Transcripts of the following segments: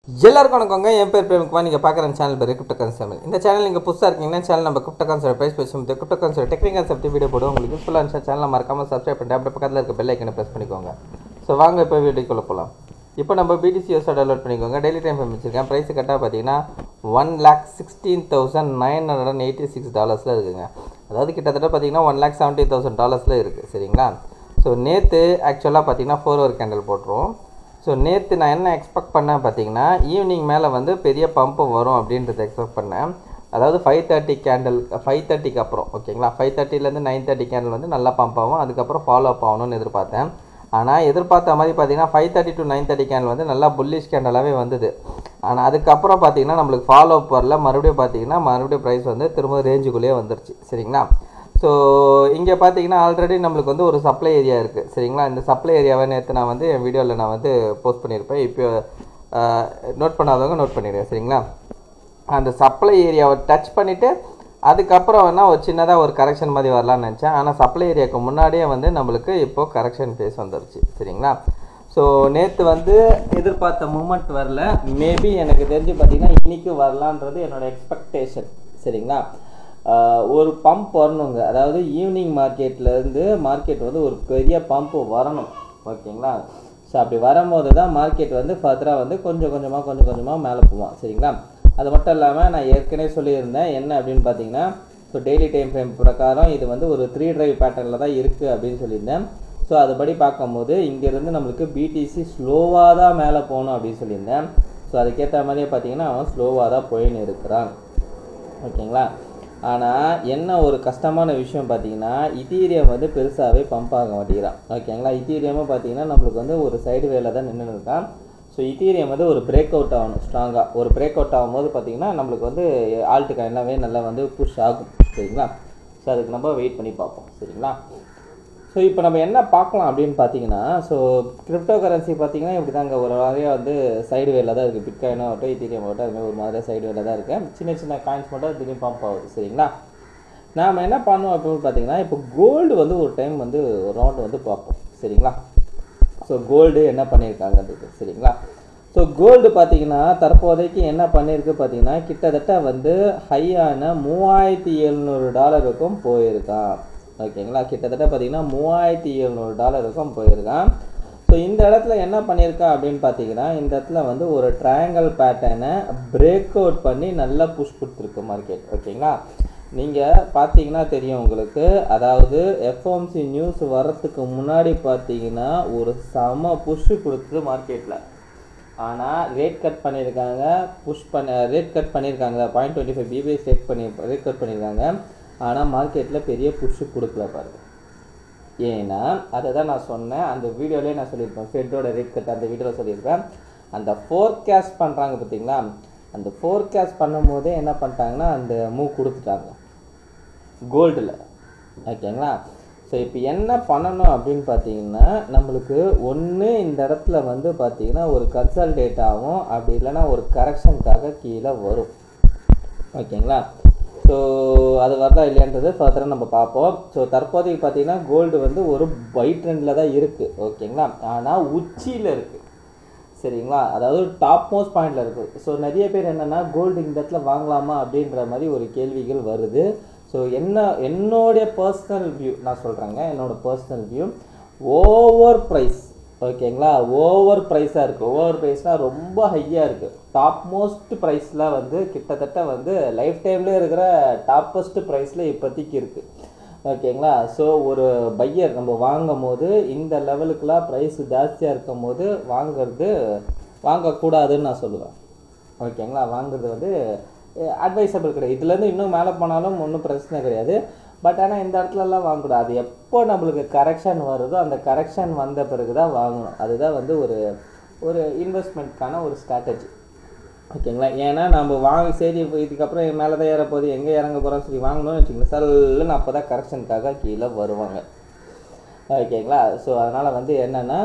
எல்லாருக்கும் வணக்கங்க. என் பேர் பிரேம்குமார். நீங்கள் பார்க்குற சேனல் பேர் கிரிப்டோ கான்செப்ட். இந்த சேனல் நீங்கள் புதுசாக இருக்கீங்கன்னா சேனல் நம்ம கிரிப்டோ கான்செப்ட் ப்ரைஸ் பேசும்போது crypto concept technical concept video போடுவோம். உங்களுக்கு யூஸ்ஃபுல்லாக இருந்துச்சா சேனலை மறக்காமல் சப்ஸ்கிரைப் பண்ணிட்டு அப்படியே பக்கத்தில் இருக்க பெல் ஐக்கனை ப்ரெஸ் பண்ணிக்கோங்க. ஸோ வாங்க இப்போ வீடியோக்குள்ளே போகலாம். இப்போ நம்ம BTC டவுன்லோட் பண்ணிக்கோங்க. டெய்லி டைம் ஃப்ரேம் வச்சுருக்கேன். ப்ரைஸ் கரெக்டாக பார்த்தீங்கன்னா $1,16,986 இருக்குங்க. அதாவது கிட்டத்தட்ட பார்த்தீங்கன்னா $1,70,000 இருக்குது. சரிங்களா? ஸோ நேற்று ஆக்சுவலாக பார்த்தீங்கன்னா 4 ஹவர் கேண்டில் போட்டுருவோம். ஸோ நேற்று நான் என்ன எக்ஸ்பெக்ட் பண்ணேன் பார்த்தீங்கன்னா ஈவினிங் மேலே வந்து பெரிய பம்பு வரும் அப்படின்றத எக்ஸ்பெக்ட் பண்ணேன். அதாவது 5:30 கேண்டில் 5:30க்கு அப்புறம் ஓகேங்களா 5:30லேருந்து 9:30 கேண்டில் வந்து நல்லா பம்ப் ஆகும். அதுக்கப்புறம் ஃபாலோ அப் ஆகணும்னு எதிர்பார்த்தேன். ஆனால் எதிர்பார்த்த மாதிரி பார்த்தீங்கன்னா 5:30 to 9:30 கேண்டில் வந்து நல்லா புல்லிஷ் கேண்டலாகவே வந்தது. ஆனால் அதுக்கப்புறம் பார்த்தீங்கன்னா நம்மளுக்கு ஃபாலோ அப் வரல. மறுபடியும் ப்ரைஸ் வந்து திரும்ப ரேஞ்சுக்குள்ளேயே வந்துருச்சு. சரிங்களா? ஸோ இங்கே பார்த்தீங்கன்னா ஆல்ரெடி நம்மளுக்கு வந்து ஒரு சப்ளை ஏரியா இருக்குது. சரிங்களா? இந்த சப்ளை ஏரியாவை நேற்று நான் வந்து என் வீடியோவில் நான் வந்து போஸ்ட் பண்ணியிருப்பேன். இப்போ நோட் பண்ணாதவங்க நோட் பண்ணிடுறேன். சரிங்களா? அந்த சப்ளை ஏரியாவை டச் பண்ணிவிட்டு அதுக்கப்புறம் வேணால் ஒரு சின்னதாக ஒரு கரெக்ஷன் மாதிரி வரலான்னு நினச்சேன். ஆனால் சப்ளை ஏரியாவுக்கு முன்னாடியே வந்து நம்மளுக்கு இப்போது கரெக்ஷன் ஃபேஸ் வந்துருச்சு. சரிங்களா? ஸோ நேற்று வந்து எதிர்பார்த்த மூமெண்ட் வரல. மேபி எனக்கு தெரிஞ்சு பார்த்தீங்கன்னா இன்றைக்கி வரலான்றது என்னோடய எக்ஸ்பெக்டேஷன். சரிங்களா? ஒரு பம்ப் வரணுங்க. அதாவது ஈவினிங் மார்க்கெட் வந்து ஒரு பெரிய பம்ப் வரணும். ஓகேங்களா? ஸோ அப்படி வரும்போது தான் மார்க்கெட் வந்து ஃபர்தராக வந்து கொஞ்சம் கொஞ்சமாக மேலே போவான். சரிங்களா? அது மட்டும் இல்லாமல் நான் ஏற்கனவே சொல்லியிருந்தேன் என்ன அப்படின்னு பார்த்தீங்கன்னா ஸோ டெய்லி டைம் ஃப்ரேம் பிரகாரம் இது வந்து ஒரு 3 டிரைவ் பேட்டர்னில் தான் இருக்குது அப்படின்னு சொல்லியிருந்தேன். ஸோ அதுபடி பார்க்கும்போது இங்கேருந்து நம்மளுக்கு BTC ஸ்லோவாக தான் மேலே போகணும் அப்படின்னு சொல்லியிருந்தேன். ஸோ அதுக்கேற்ற மாதிரியே பார்த்தீங்கன்னா அவன் ஸ்லோவாக தான் போயின்னு இருக்கிறான். ஓகேங்களா? ஆனால் என்ன ஒரு கஷ்டமான விஷயம் பார்த்தீங்கன்னா இத்தீரியம் வந்து பெருசாகவே பம்ப் ஆக மாட்டேங்கிறான். ஓகேங்களா? இத்தீரியமும் பார்த்தீங்கன்னா நம்மளுக்கு வந்து ஒரு சைடு வேலை தான் நின்று இருக்கான். ஸோ இத்தீரியம் வந்து ஒரு பிரேக் அவுட் ஆகணும். ஸ்ட்ராங்காக ஒரு பிரேக் அவுட் ஆகும்போது பார்த்தீங்கன்னா நம்மளுக்கு வந்து ஆல்ட் காயின்லாவே நல்லா வந்து புஷ் ஆகும். சரிங்களா? ஸோ அதுக்கு நம்ம வெயிட் பண்ணி பார்ப்போம். சரிங்களா? ஸோ இப்போ நம்ம என்ன பார்க்கலாம் அப்படின்னு பார்த்தீங்கன்னா ஸோ கிரிப்டோ கரன்சி பார்த்தீங்கன்னா இப்படி தாங்க ஒரு மாதிரியாக வந்து சைடு வேல தான் இருக்குது. பிட்காயினோ ஆகட்டும் இத்தீரியம் ஆகட்டும் அதுமாதிரி ஒரு மாதிரியாக சைடு வேல தான் இருக்குது. சின்ன காயின்ஸ் மட்டும் திடீர்னு பம்ப் ஆகுது. சரிங்களா? நாம் என்ன பண்ணுவோம் அப்படின்னு பார்த்தீங்கன்னா இப்போ கோல்டு வந்து ஒரு டைம் வந்து ஒரு ரவுண்டு வந்து பார்ப்போம். சரிங்களா? ஸோ கோல்டு என்ன பண்ணியிருக்காங்கன்றது. சரிங்களா? ஸோ கோல்டு பார்த்தீங்கன்னா தற்போதைக்கு என்ன பண்ணியிருக்கு பார்த்தீங்கன்னா கிட்டத்தட்ட வந்து ஹையான $3,700 போயிருக்கான். ஓகேங்களா? கிட்டத்தட்ட பார்த்தீங்கன்னா $3,700 போயிருக்கான். ஸோ இந்த இடத்துல என்ன பண்ணியிருக்கா அப்படின்னு பார்த்தீங்கன்னா இந்த இடத்துல வந்து ஒரு ட்ரையாங்கிள் பேட்டர்னை பிரேக் அவுட் பண்ணி நல்லா புஷ் கொடுத்துருக்கு மார்க்கெட். ஓகேங்களா? நீங்கள் பார்த்தீங்கன்னா தெரியும் உங்களுக்கு. அதாவது FOMC நியூஸ் வர்றதுக்கு முன்னாடி பார்த்தீங்கன்னா ஒரு செம புஷ் கொடுத்தது மார்க்கெட்டில். ஆனால் ரேட் கட் பண்ணியிருக்காங்க. ரேட் கட் பண்ணியிருக்காங்க 0.25 BPS ரேட் கட் பண்ணியிருக்காங்க. ஆனால் மார்க்கெட்டில் பெரிய புஷ் கொடுக்கல பாருங்க. ஏன்னா அதை தான் நான் சொன்னேன். அந்த வீடியோலேயே நான் சொல்லியிருப்பேன். ஃபெட்டோட ரேட் கட் அந்த வீடியோவில் சொல்லியிருப்பேன். அந்த ஃபோர்காஸ்ட் பண்ணுறாங்க பார்த்தீங்களா? அந்த ஃபோர்காஸ்ட் பண்ணும் போதே என்ன பண்ணிட்டாங்கன்னா அந்த மூவ் கொடுத்துட்டாங்க கோல்டில். ஓகேங்களா? ஸோ இப்போ என்ன பண்ணணும் அப்படின்னு பார்த்தீங்கன்னா நம்மளுக்கு ஒன்று இந்த இடத்துல வந்து பார்த்தீங்கன்னா ஒரு கன்சல்டேட் ஆகும். அப்படி இல்லைன்னா ஒரு கரெக்ஷனுக்காக கீழே வரும். ஓகேங்களா? ஸோ அது வரதா இல்லையான்றது ஃபர்தராக நம்ம பார்ப்போம். ஸோ தற்போதைக்கு பார்த்தீங்கன்னா கோல்டு வந்து ஒரு பை ட்ரெண்டில் தான் இருக்குது. ஓகேங்களா? ஆனால் உச்சியில் இருக்குது. சரிங்களா? அதாவது டாப் மோஸ்ட் பாயிண்டில் இருக்குது. ஸோ நிறைய பேர் என்னென்னா கோல்டு இந்த இடத்துல வாங்கலாமா அப்படின்ற மாதிரி ஒரு கேள்விகள் வருது. ஸோ என்னுடைய பர்சனல் வியூ நான் சொல்கிறேங்க. என்னோடய பர்சனல் வியூ ஓவர் ப்ரைஸ். ஓகேங்களா? ஓவர் ப்ரைஸாக இருக்குது. ஓவர் ப்ரைஸ்னால் ரொம்ப ஹையாக இருக்குது. டாப் மோஸ்ட் ப்ரைஸில் வந்து கிட்டத்தட்ட வந்து லைஃப் டைம்லேயே இருக்கிற டாப்பஸ்ட் ப்ரைஸில் இப்போதைக்கு இருக்குது. ஓகேங்களா? ஸோ ஒரு பையர் நம்ம வாங்கும் போது இந்த லெவலுக்குலாம் ப்ரைஸ் ஜாஸ்தியாக இருக்கும் போது வாங்கக்கூடாதுன்னு நான் சொல்லுவேன். ஓகேங்களா? வாங்குறது வந்து அட்வைசபிள் கிடையாது. இதுலேருந்து இன்னும் மேலே போனாலும் ஒன்றும் பிரச்சனை கிடையாது. பட் ஆனால் இந்த இடத்துலலாம் வாங்கக்கூடாது. எப்போ நம்மளுக்கு கரெக்ஷன் வருதோ அந்த கரெக்ஷன் வந்த பிறகு தான் வாங்கணும். அதுதான் வந்து ஒரு இன்வெஸ்ட்மெண்ட்கான ஒரு ஸ்ட்ராட்டஜி. ஓகேங்களா? ஏன்னா நம்ம சரி இதுக்கப்புறம் மேலே தான் ஏறப்போகுது எங்கே இறங்க போகிறோம்னு சொல்லி வாங்கணும்னு வச்சுக்கோங்க சல்லுன்னு அப்போ தான் கரெக்ஷனுக்காக கீழே வருவாங்க. ஓகேங்களா? ஸோ அதனால் வந்து என்னென்னா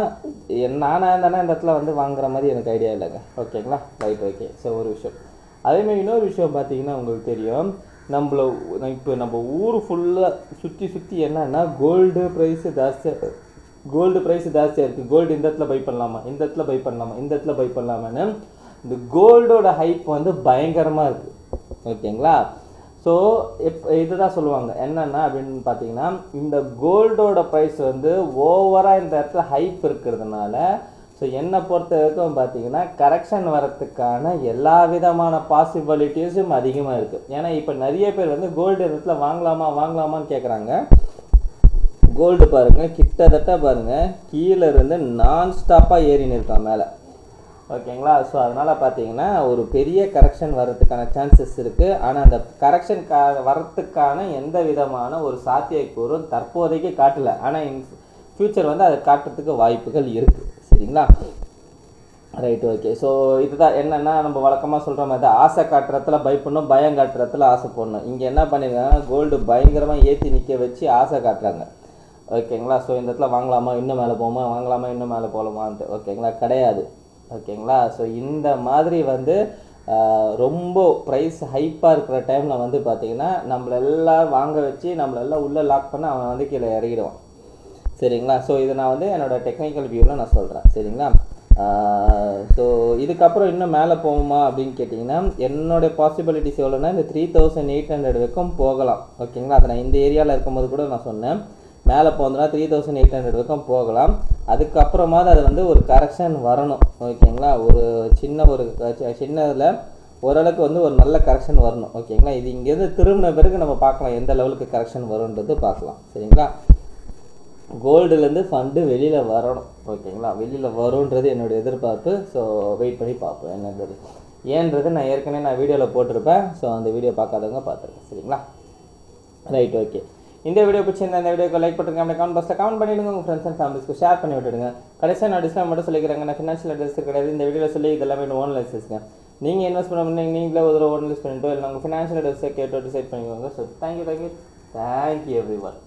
நானாக இருந்தானே இந்த இடத்துல வந்து வாங்குற மாதிரி எனக்கு ஐடியா இல்லைங்க. ஓகேங்களா? ரைட். ஓகே. ஸோ ஒரு விஷயம். அதேமாதிரி இன்னொரு விஷயம் பார்த்தீங்கன்னா உங்களுக்கு தெரியும் இப்போ நம்ம ஊர் ஃபுல்லாக சுற்றி என்னன்னா கோல்டு ப்ரைஸு ஜாஸ்தியாக இருக்குது. கோல்டு இந்த இடத்துல பை பண்ணலாமா இந்த இடத்துல பை பண்ணலாமான்னு இந்த கோல்டோட ஹைப் வந்து பயங்கரமாக இருக்குது. ஓகேங்களா? ஸோ இதுதான் சொல்லுவாங்க என்னென்னா அப்படின்னு பார்த்தீங்கன்னா, இந்த கோல்டோட ப்ரைஸ் வந்து ஓவராக இந்த இடத்துல ஹைப் இருக்கிறதுனால ஸோ என்னை பொறுத்த வரைக்கும் பார்த்தீங்கன்னா கரெக்ஷன் வரத்துக்கான எல்லா விதமான பாசிபிலிட்டிஸும் அதிகமாக இருக்குது. ஏன்னா இப்போ நிறைய பேர் வந்து கோல்டு இடத்துல வாங்கலாமான்னு கேட்குறாங்க. கோல்டு பாருங்கள், கிட்டத்தட்ட பாருங்கள் கீழே இருந்து நான் ஸ்டாப்பாக ஏறின்னு இருக்கான் மேலே. ஓகேங்களா? ஸோ அதனால் பார்த்தீங்கன்னா ஒரு பெரிய கரெக்ஷன் வர்றதுக்கான சான்சஸ் இருக்குது. ஆனால் அந்த கரெக்ஷன் வர்றதுக்கான எந்த விதமான ஒரு சாத்தியக்கூறும் தற்போதைக்கு காட்டலை. ஆனால் ஃப்யூச்சர் வந்து அதை காட்டுறதுக்கு வாய்ப்புகள் இருக்குது. சரிங்களா? Right, okay. ஸோ இதுதான் என்னென்னா நம்ம வழக்கமாக சொல்கிற மாதிரி தான், ஆசை காட்டுறதுல பயப்படணும், பயம் காட்டுறதுல ஆசை போடணும். இங்கே என்ன பண்ணியிருக்காங்கன்னா கோல்டு பயங்கரமாக ஏற்றி நிற்க வச்சு ஆசை காட்டுறாங்க. ஓகேங்களா? ஸோ இந்த இடத்துல வாங்கலாமா, இன்னும் மேலே போகுமா, வாங்கலாமா, இன்னும் மேலே போகலாமான்ட்டு. ஓகேங்களா? கிடையாது. ஓகேங்களா? ஸோ இந்த மாதிரி வந்து ரொம்ப ப்ரைஸ் ஹைப்பாக இருக்கிற டைமில் வந்து பார்த்திங்கன்னா நம்மளெல்லாம் வாங்க வச்சு நம்மளெல்லாம் உள்ளே லாக் பண்ண அவன் வந்து கீழே இறங்கிடுவான். சரிங்களா? ஸோ இதை நான் வந்து என்னோடய டெக்னிக்கல் வியூவில் நான் சொல்கிறேன். சரிங்களா? ஸோ இதுக்கப்புறம் இன்னும் மேலே போகுமா அப்படின்னு கேட்டிங்கன்னா என்னோடய பாசிபிலிட்டிஸ் எவ்வளோன்னா இந்த 3800 வரைக்கும் போகலாம். ஓகேங்களா? அதை நான் இந்த ஏரியாவில் இருக்கும்போது கூட நான் சொன்னேன், மேலே போனதுனா 3800 வரைக்கும் போகலாம். அதுக்கப்புறமா அது வந்து ஒரு கரெக்ஷன் வரணும். ஓகேங்களா? ஒரு சின்னதில் ஓரளவுக்கு வந்து ஒரு நல்ல கரெக்ஷன் வரணும். ஓகேங்களா? இது இங்கேருந்து திரும்பின பிறகு நம்ம பார்க்கலாம் எந்த லெவலுக்கு கரெக்ஷன் வரும்ன்றது பார்க்கலாம். சரிங்களா? கோல்டுலேருந்து ஃபண்டு வெளியில் வரணும். ஓகேங்களா? வெளியில் வரும்ன்றது என்னோடய எதிர்பார்ப்பு. ஸோ வெயிட் பண்ணி பார்ப்போம் என்னன்றது. ஏன்றது நான் ஏற்கனவே வீடியோவில் போட்டிருப்பேன். ஸோ அந்த வீடியோ பார்க்காதவங்க பார்த்துருக்கேன். சரிங்களா? Right, okay. இந்த வீடியோ பிடிச்சிருந்தா இந்த வீடியோக்கு லைக் பண்ணுங்க, அப்படி கமெண்ட் பாக்ஸில் கமெண்ட் பண்ணிவிடுங்க, உங்கள் ஃப்ரெண்ட்ஸ் அண்ட் ஃபேமிலிஸ்க்கு ஷேர் பண்ணி விட்டுடுங்க. கடைசியாக நான் டிஸ்கவுண்ட் மட்டும் சொல்லிக்கிறேங்க, நான் ஃபினான்ஷியல் அட்வைஸ் கிடையாது. இந்த வீடியோவில் சொல்லி இதெல்லாமே ஓன் லைசன்ஸுங்க. நீங்கள் இன்வெஸ்ட் பண்ண நீங்களே ஒரு ஓன் லிஸ்ட் பண்ணிட்டு இல்லை உங்கள் ஃபினான்ஷியல் அட்வைஸை கேட்டு டிசைட் பண்ணிக்கோங்க. So thank you every one.